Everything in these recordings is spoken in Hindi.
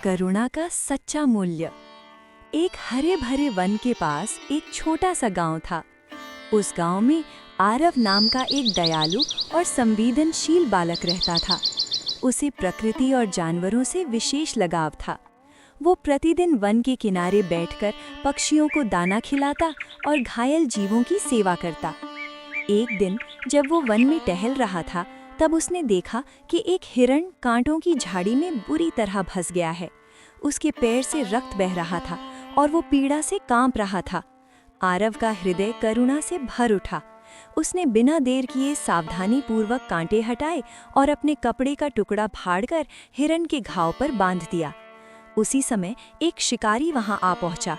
करुणा का सच्चा मूल्य। एक हरे भरे वन के पास एक छोटा सा गांव था। उस गांव में आरव नाम का एक दयालु और संवेदनशील बालक रहता था। उसे प्रकृति और जानवरों से विशेष लगाव था। वो प्रतिदिन वन के किनारे बैठकर पक्षियों को दाना खिलाता और घायल जीवों की सेवा करता। एक दिन जब वो वन में टहल रहा था, तब उसने देखा कि एक हिरण कांटों की झाड़ी में बुरी तरह फंस गया है। उसके पैर से रक्त बह रहा था और वो पीड़ा से कांप रहा था। आरव का हृदय करुणा से भर उठा। उसने बिना देर किए सावधानीपूर्वक कांटे हटाए और अपने कपड़े का टुकड़ा फाड़कर हिरण के घाव पर बांध दिया। उसी समय एक शिकारी वहां आ पहुंचा।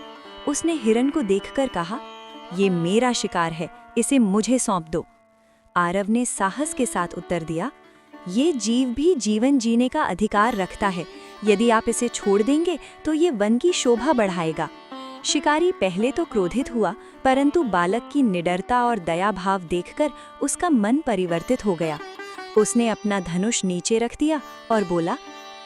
उसने हिरण को देखकर कहा, "ये मेरा शिकार है, इसे मुझे सौंप दो।" आरव ने साहस के साथ उत्तर दिया, "ये जीव भी जीवन जीने का अधिकार रखता है। यदि आप इसे छोड़ देंगे तो ये वन की शोभा बढ़ाएगा।" शिकारी पहले तो क्रोधित हुआ, परंतु बालक की निडरता और दया भाव देखकर उसका मन परिवर्तित हो गया। उसने अपना धनुष नीचे रख दिया और बोला,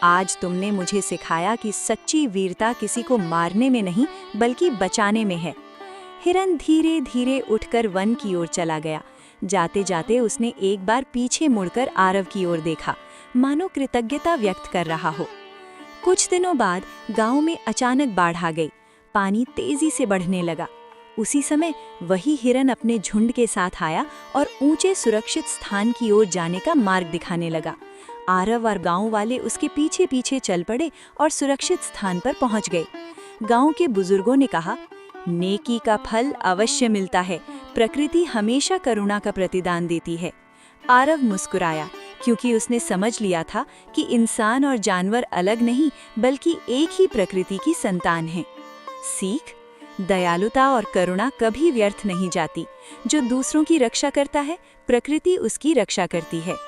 "आज तुमने मुझे सिखाया कि सच्ची वीरता किसी को मारने में नहीं बल्कि बचाने में है।" हिरन धीरे धीरे उठकर वन की ओर चला गया। जाते जाते उसने एक बार पीछे मुड़कर आरव की ओर देखा, मानो कृतज्ञता व्यक्त कर रहा हो। कुछ दिनों बाद गांव में अचानक बाढ़ आ गई। पानी तेजी से बढ़ने लगा। उसी समय वही हिरन अपने झुंड के साथ आया और ऊंचे सुरक्षित स्थान की ओर जाने का मार्ग दिखाने लगा। आरव और गांव वाले उसके पीछे पीछे चल पड़े और सुरक्षित स्थान पर पहुंच गए। गांव के बुजुर्गों ने कहा, "नेकी का फल अवश्य मिलता है। प्रकृति हमेशा करुणा का प्रतिदान देती है।" आरव मुस्कुराया, क्योंकि उसने समझ लिया था कि इंसान और जानवर अलग नहीं बल्कि एक ही प्रकृति की संतान हैं। सीख: दयालुता और करुणा कभी व्यर्थ नहीं जाती। जो दूसरों की रक्षा करता है, प्रकृति उसकी रक्षा करती है।